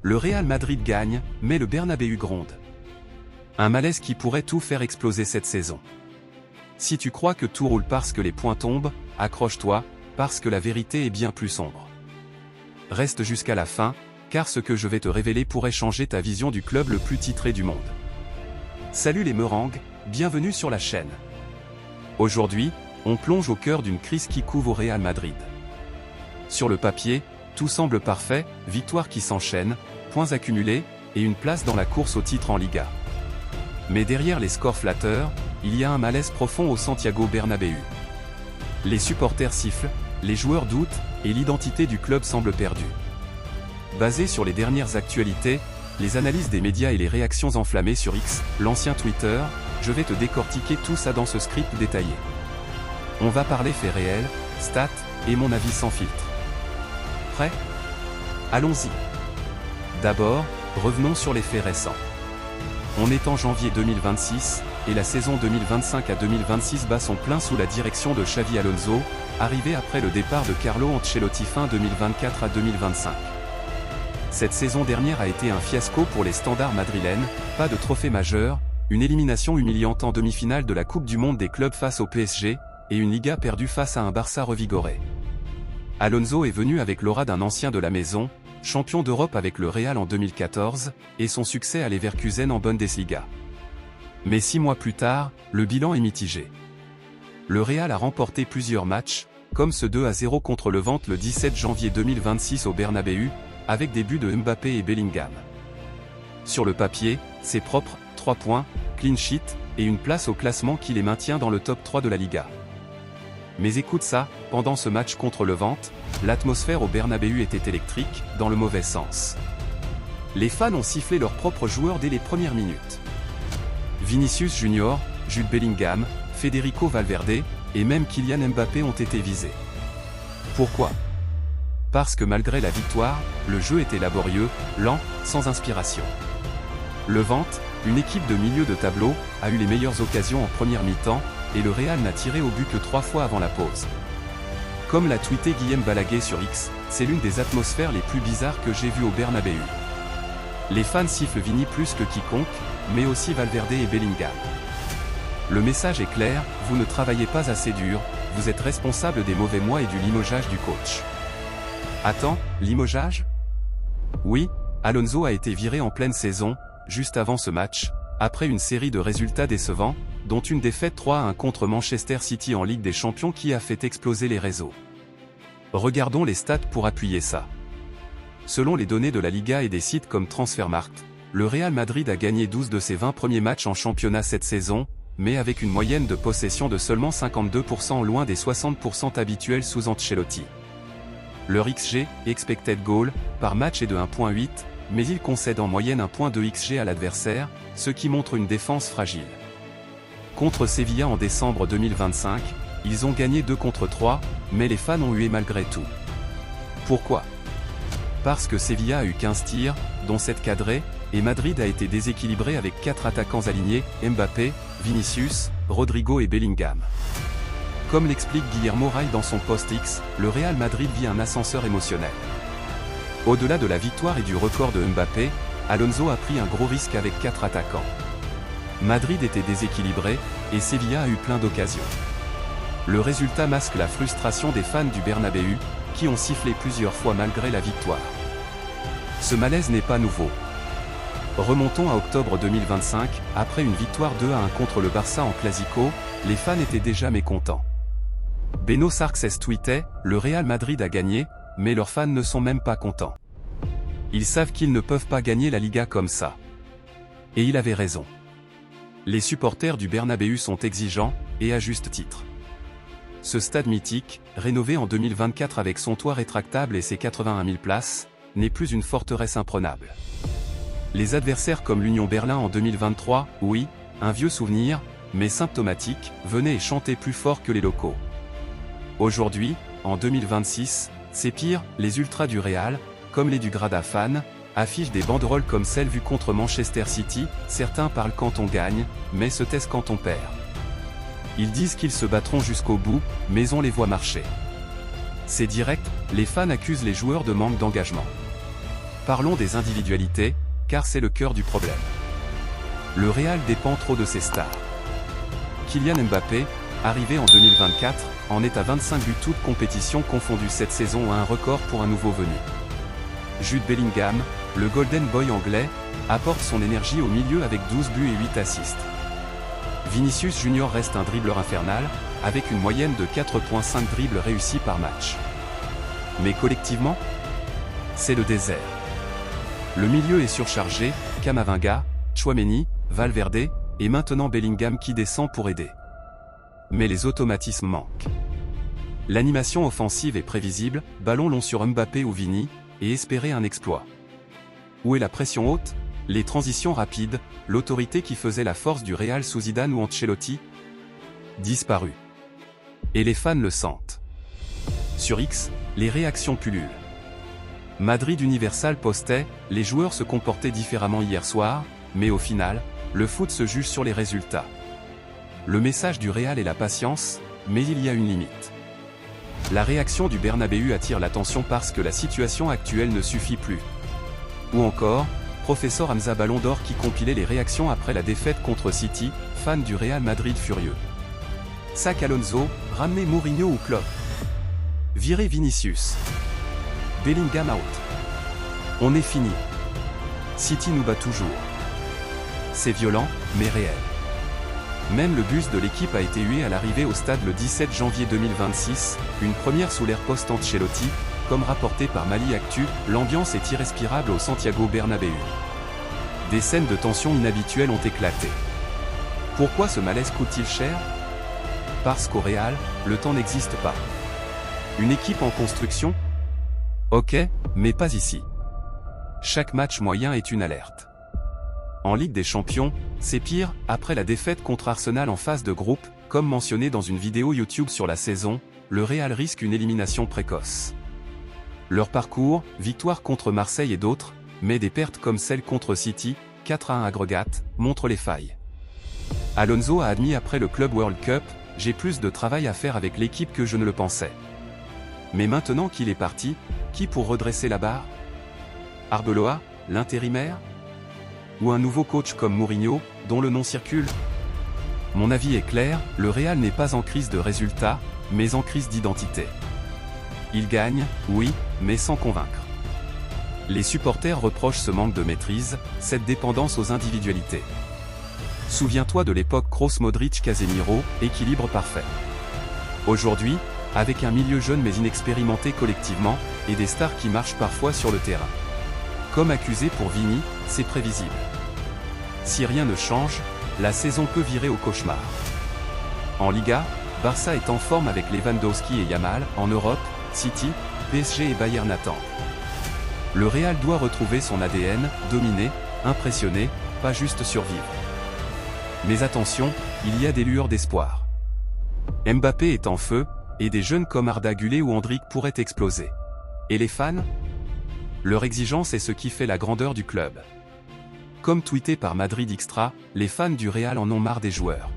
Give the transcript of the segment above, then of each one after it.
Le Real Madrid gagne, mais le Bernabéu gronde. Un malaise qui pourrait tout faire exploser cette saison. Si tu crois que tout roule parce que les points tombent, accroche-toi, parce que la vérité est bien plus sombre. Reste jusqu'à la fin, car ce que je vais te révéler pourrait changer ta vision du club le plus titré du monde. Salut les meringues, bienvenue sur la chaîne. Aujourd'hui, on plonge au cœur d'une crise qui couve au Real Madrid. Sur le papier, tout semble parfait, victoires qui s'enchaînent, points accumulés, et une place dans la course au titre en Liga. Mais derrière les scores flatteurs, il y a un malaise profond au Santiago Bernabéu. Les supporters sifflent, les joueurs doutent, et l'identité du club semble perdue. Basé sur les dernières actualités, les analyses des médias et les réactions enflammées sur X, l'ancien Twitter, je vais te décortiquer tout ça dans ce script détaillé. On va parler faits réels, stats, et mon avis sans filtre. Prêt? Allons-y. D'abord, revenons sur les faits récents. On est en janvier 2026, et la saison 2025 à 2026 bat son plein sous la direction de Xavi Alonso, arrivé après le départ de Carlo Ancelotti fin 2024 à 2025. Cette saison dernière a été un fiasco pour les standards madrilènes, pas de trophée majeur, une élimination humiliante en demi-finale de la Coupe du Monde des clubs face au PSG, et une Liga perdue face à un Barça revigoré. Alonso est venu avec l'aura d'un ancien de la maison, champion d'Europe avec le Real en 2014, et son succès à Leverkusen en Bundesliga. Mais 6 mois plus tard, le bilan est mitigé. Le Real a remporté plusieurs matchs, comme ce 2-0 contre le Levante le 17 janvier 2026 au Bernabéu, avec des buts de Mbappé et Bellingham. Sur le papier, c'est propre, 3 points, clean sheet, et une place au classement qui les maintient dans le top 3 de la Liga. Mais écoute ça, pendant ce match contre le Levante, l'atmosphère au Bernabéu était électrique, dans le mauvais sens. Les fans ont sifflé leurs propres joueurs dès les premières minutes. Vinicius Junior, Jude Bellingham, Federico Valverde, et même Kylian Mbappé ont été visés. Pourquoi? Parce que malgré la victoire, le jeu était laborieux, lent, sans inspiration. Le Levante, une équipe de milieu de tableau, a eu les meilleures occasions en première mi-temps, et le Real n'a tiré au but que 3 fois avant la pause. Comme l'a tweeté Guillaume Balaguer sur X, c'est l'une des atmosphères les plus bizarres que j'ai vues au Bernabéu. Les fans sifflent Vini plus que quiconque, mais aussi Valverde et Bellingham. Le message est clair, vous ne travaillez pas assez dur, vous êtes responsable des mauvais mois et du limogeage du coach. Attends, limogeage? Oui, Alonso a été viré en pleine saison, juste avant ce match, après une série de résultats décevants, dont une défaite 3-1 contre Manchester City en Ligue des Champions qui a fait exploser les réseaux. Regardons les stats pour appuyer ça. Selon les données de la Liga et des sites comme Transfermarkt, le Real Madrid a gagné 12 de ses 20 premiers matchs en championnat cette saison, mais avec une moyenne de possession de seulement 52% loin des 60% habituels sous Ancelotti. Leur XG, expected goal, par match est de 1.8, mais ils concèdent en moyenne 1 point de XG à l'adversaire, ce qui montre une défense fragile. Contre Sevilla en décembre 2025, ils ont gagné 2 contre 3, mais les fans ont hué malgré tout. Pourquoi? Parce que Sevilla a eu 15 tirs, dont 7 cadrés, et Madrid a été déséquilibré avec 4 attaquants alignés, Mbappé, Vinicius, Rodrigo et Bellingham. Comme l'explique Guillermo Ray dans son post X, le Real Madrid vit un ascenseur émotionnel. Au-delà de la victoire et du record de Mbappé, Alonso a pris un gros risque avec 4 attaquants. Madrid était déséquilibré, et Sevilla a eu plein d'occasions. Le résultat masque la frustration des fans du Bernabéu, qui ont sifflé plusieurs fois malgré la victoire. Ce malaise n'est pas nouveau. Remontons à octobre 2025, après une victoire 2-1 contre le Barça en Clasico, les fans étaient déjà mécontents. Beno Sarkses tweetait, le Real Madrid a gagné, mais leurs fans ne sont même pas contents. Ils savent qu'ils ne peuvent pas gagner la Liga comme ça. Et il avait raison. Les supporters du Bernabéu sont exigeants, et à juste titre. Ce stade mythique, rénové en 2024 avec son toit rétractable et ses 81 000 places, n'est plus une forteresse imprenable. Les adversaires comme l'Union Berlin en 2023, oui, un vieux souvenir, mais symptomatique, venaient et chantaient plus fort que les locaux. Aujourd'hui, en 2026, c'est pire, les ultras du Real, comme les du Grada Fan, affichent des banderoles comme celle vue contre Manchester City, certains parlent quand on gagne, mais se taisent quand on perd. Ils disent qu'ils se battront jusqu'au bout, mais on les voit marcher. C'est direct, les fans accusent les joueurs de manque d'engagement. Parlons des individualités, car c'est le cœur du problème. Le Real dépend trop de ses stars. Kylian Mbappé, arrivé en 2024, en est à 25 buts toutes compétitions confondues cette saison, à un record pour un nouveau venu. Jude Bellingham, le Golden Boy anglais, apporte son énergie au milieu avec 12 buts et 8 assists. Vinicius Junior reste un dribbleur infernal, avec une moyenne de 4,5 dribbles réussis par match. Mais collectivement, c'est le désert. Le milieu est surchargé, Camavinga, Tchouaméni, Valverde, et maintenant Bellingham qui descend pour aider. Mais les automatismes manquent. L'animation offensive est prévisible, ballon long sur Mbappé ou Vini, et espérer un exploit. Où est la pression haute, les transitions rapides, l'autorité qui faisait la force du Real sous Zidane ou Ancelotti? Disparu. Et les fans le sentent. Sur X, les réactions pullulent. Madrid Universal postait « Les joueurs se comportaient différemment hier soir, mais au final, le foot se juge sur les résultats. Le message du Real est la patience, mais il y a une limite. La réaction du Bernabéu attire l'attention parce que la situation actuelle ne suffit plus. » Ou encore, Professeur Hamza Ballon d'Or qui compilait les réactions après la défaite contre City, fan du Real Madrid furieux. Sac Alonso, ramener Mourinho ou Klopp. Virer Vinicius. Bellingham out. On est fini. City nous bat toujours. C'est violent, mais réel. Même le bus de l'équipe a été hué à l'arrivée au stade le 17 janvier 2026, une première sous l'ère post-Ancelotti, comme rapporté par Mali Actu, l'ambiance est irrespirable au Santiago Bernabéu. Des scènes de tension inhabituelles ont éclaté. Pourquoi ce malaise coûte-t-il cher? Parce qu'au Real, le temps n'existe pas. Une équipe en construction? Ok, mais pas ici. Chaque match moyen est une alerte. En Ligue des Champions, c'est pire, après la défaite contre Arsenal en phase de groupe, comme mentionné dans une vidéo YouTube sur la saison, le Real risque une élimination précoce. Leur parcours, victoire contre Marseille et d'autres, mais des pertes comme celle contre City, 4-1 agrégate, montrent les failles. Alonso a admis après le Club World Cup, « J'ai plus de travail à faire avec l'équipe que je ne le pensais. » Mais maintenant qu'il est parti, qui pour redresser la barre? Arbeloa, l'intérimaire? Ou un nouveau coach comme Mourinho, dont le nom circule? Mon avis est clair, le Real n'est pas en crise de résultats, mais en crise d'identité. Il gagne, oui, mais sans convaincre. Les supporters reprochent ce manque de maîtrise, cette dépendance aux individualités. Souviens-toi de l'époque Kroos-Modric-Casemiro, équilibre parfait. Aujourd'hui, avec un milieu jeune mais inexpérimenté collectivement, et des stars qui marchent parfois sur le terrain. Comme accusé pour Vini, c'est prévisible. Si rien ne change, la saison peut virer au cauchemar. En Liga, Barça est en forme avec Lewandowski et Yamal, en Europe, City, PSG et Bayern attendent. Le Real doit retrouver son ADN, dominer, impressionner, pas juste survivre. Mais attention, il y a des lueurs d'espoir. Mbappé est en feu, et des jeunes comme Arda Güler ou Endrick pourraient exploser. Et les fans? Leur exigence est ce qui fait la grandeur du club. Comme tweeté par Madrid Extra, les fans du Real en ont marre des joueurs.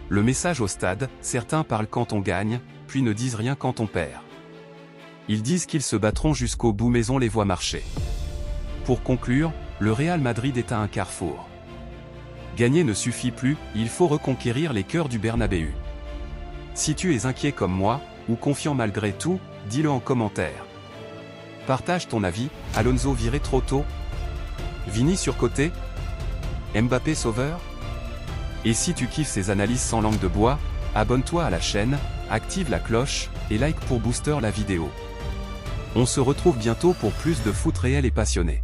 Le message au stade, certains parlent quand on gagne, puis ne disent rien quand on perd. Ils disent qu'ils se battront jusqu'au bout mais on les voit marcher. Pour conclure, le Real Madrid est à un carrefour. Gagner ne suffit plus, il faut reconquérir les cœurs du Bernabéu. Si tu es inquiet comme moi, ou confiant malgré tout, dis-le en commentaire. Partage ton avis, Alonso viré trop tôt? Vini surcoté? Mbappé sauveur? Et si tu kiffes ces analyses sans langue de bois, abonne-toi à la chaîne, active la cloche, et like pour booster la vidéo. On se retrouve bientôt pour plus de foot réel et passionné.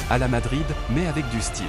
À la Madrid, mais avec du style.